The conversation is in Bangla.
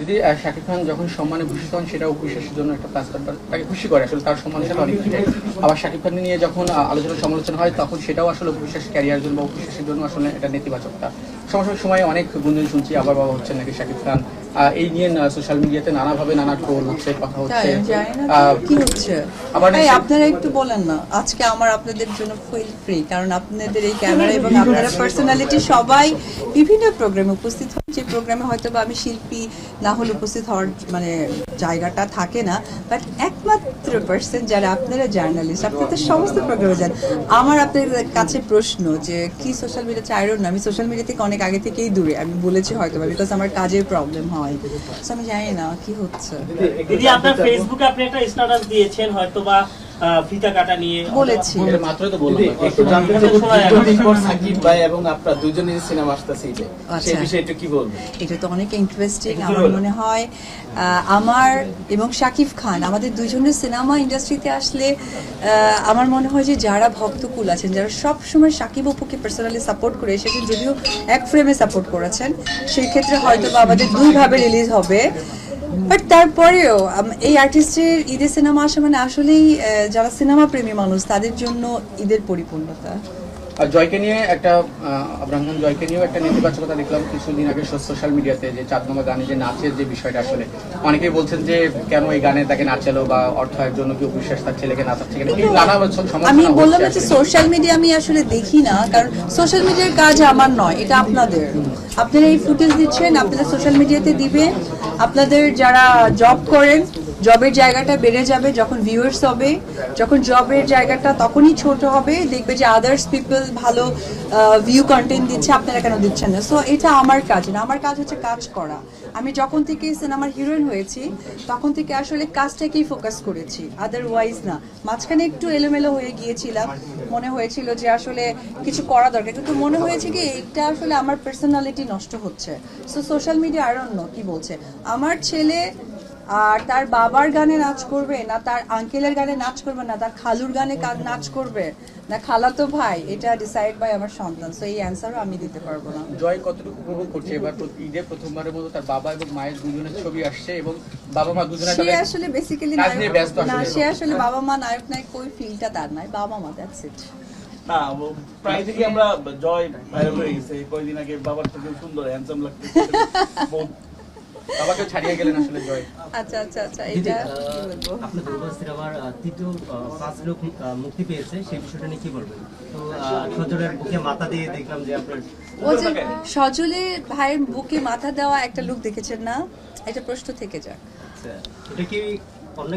যদি শাকিব খান যখন সম্মানে ভূষিত হন সেটা অপবিশ্বাসের জন্য একটা প্লাস পয়েন্ট, তাকে খুশি করে আসলে, তার সম্মান সেটা অনেক কিছু। আবার শাকিব খান নিয়ে যখন আলোচনা সমালোচনা হয় তখন সেটাও আসলে অপবিশ্বাস ক্যারিয়ার জন্য বা অপবিশ্বাসের জন্য আসলে এটা নেতিবাচকটা। সময় অনেক গুঞ্জন শুনছি, আবার বাবা হচ্ছেন নাকি শাকিব খান, এই নিয়ে সোশ্যাল মিডিয়াতে নানাভাবে নানা ট্রোল হচ্ছে, কথা হচ্ছে। কি হচ্ছে আপনারা একটু বলেন না, আজকে আমার আপনাদের জন্য ফিল ফ্রি, কারণ আপনাদের এই ক্যামেরা এবং আপনারা পার্সোনালিটি সবাই বিভিন্ন প্রোগ্রামে উপস্থিত হয়, যে প্রোগ্রামে হয়তো বা আমি শিল্পী না হলে উপস্থিত হওয়ার মানে জায়গাটা থাকে না, বাট একমাত্র পার্সন যারা আপনারা জার্নালিস্ট, আপনাদের সমস্ত প্রোগ্রামে যান। আমার আপনাদের কাছে প্রশ্ন যে কি সোশ্যাল মিডিয়া চাইরো না, আমি সোশ্যাল মিডিয়া থেকে অনেক আগে থেকেই দূরে, আমি বলেছি হয়তো বা বিকজ আমার কাজের প্রবলেম হয়, সো আমি জানি না কি হচ্ছে। দিদি আপনার ফেসবুকে আপনি একটা স্ট্যাটাস দিয়েছেন হয়তো বা ফিতা কাটা নিয়ে বলেছি, মাত্রই তো বললাম। একটু জানতে চাই সাকিব ভাই এবং আপনার দুজনেরই সিনেমা আসতেছে, সেই বিষয়ে একটু কি বলবেন? এটা তো অনেক ইন্টারেস্টিং। আমার মনে হয় আমার এবং শাকিব খান আমাদের দুজনের সিনেমা ইন্ডাস্ট্রিতে আসলে আমার মনে হয় যে যারা ভক্তকুল আছেন, যারা সব সময় শাকিব অপুকে পার্সোনালি সাপোর্ট করে এসেছেন, যদিও এক ফ্রেমে সাপোর্ট করেছেন, সেই ক্ষেত্রে হয়তো বা আমাদের দুইভাবে রিলিজ হবে। বাট তারপরেও এই আর্টিস্টের ঈদের সিনেমা আসা মানে আসলেই যারা সিনেমা প্রেমী মানুষ তাদের জন্য ঈদের পরিপূর্ণতা। আর জয়কে নিয়ে একটা আবরাম খান জয়কে নিয়েও একটা নেতিবাচকতা দেখলাম কিছুদিন আগে সোশ্যাল মিডিয়াতে, যে চাঁদমামা গানে যে নাচের যে বিষয়টা, আসলে অনেকেই বলছেন যে কেন এই গানে তাকে নাচালো বা অর্থ আয়ের জন্য কি অবিশ্বাস তার ছেলেকে নাচাচ্ছে কেন, এই নানা আমি বললাম যে সোশ্যাল মিডিয়া আমি আসলে দেখি না, কারণ সোশ্যাল মিডিয়ার কাজ আমার নয়, এটা আপনাদের। আপনারা এই ফুটেজ দিচ্ছেন, আপনারা সোশ্যাল মিডিয়াতে দিবেন, আপনাদের যারা জব করেন জবের জায়গাটা বেড়ে যাবে, যখন ভিউয়ার্স হবে, যখন জবের জায়গাটা তখনই ছোট হবে, দেখবে যে আদার্স পিপল ভালো ভিউ কন্টেন্ট দিচ্ছে, আপনারা কেন দিচ্ছেন না। সো এটা আমার কাজ না, আমার কাজ হচ্ছে কাজ করা। আমি যখন থেকে সিনেমার হিরোইন হয়েছি তখন থেকে আসলে কাজটাকেই ফোকাস করেছি, আদারওয়াইজ না। মাঝখানে একটু এলোমেলো হয়ে গিয়েছিলাম, মনে হয়েছিল যে আসলে কিছু করা দরকার, কিন্তু মনে হয়েছে কি এটা আসলে আমার পার্সোনালিটি নষ্ট হচ্ছে। সো সোশ্যাল মিডিয়া আর অন্য কি বলছে, আমার ছেলে আর তার বাবার গানে নাচ করবে না, তার আঙ্কেলের গানে নাচ করবে না, তার খালুর গানে নাচ করবে না, খালাতো ভাই, এটা ডিসাইড বাই আমার সন্তান। সো এই অ্যান্সারও আমি দিতে পারবো না। জয় কতটুকু উপভোগ করছে এবার ঈদে প্রথমবারের মতো তার বাবা এবং মায়ের দুজনের ছবি আসছে, এবং বাবা মা দুজনে সে আসলে বেসিক্যালি না, সে আসলে বাবা মা নায়ক নায়ক ওই ফিলটা তার নাই, বাবা মা, দ্যাটস ইট। না, প্রায় থেকে আমরা জয় ভাইরাল হয়ে গেছে, কয়েকদিন আগে বাবার থেকে সুন্দর হ্যান্ডসাম লাগতেছে, বাবাকে ছাড়িয়ে গেলেন আসলে জয়। আচ্ছা আচ্ছা আচ্ছা, এটা কি বলবো, আপনার দুর্বল সিনেমার তৃতীয় ফার্স্ট লুক মুক্তি পেয়েছে, সেই বিষয়টা নিয়ে কি বলবেন? তো সজলের বুকে মাথা দিয়ে দেখলাম যে আপনার ও যে সজলের ভাইয়ের বুকে মাথা দেওয়া একটা লুক দেখেছেন না, এটা প্রশ্ন থেকে যাক। এটা কি অন্য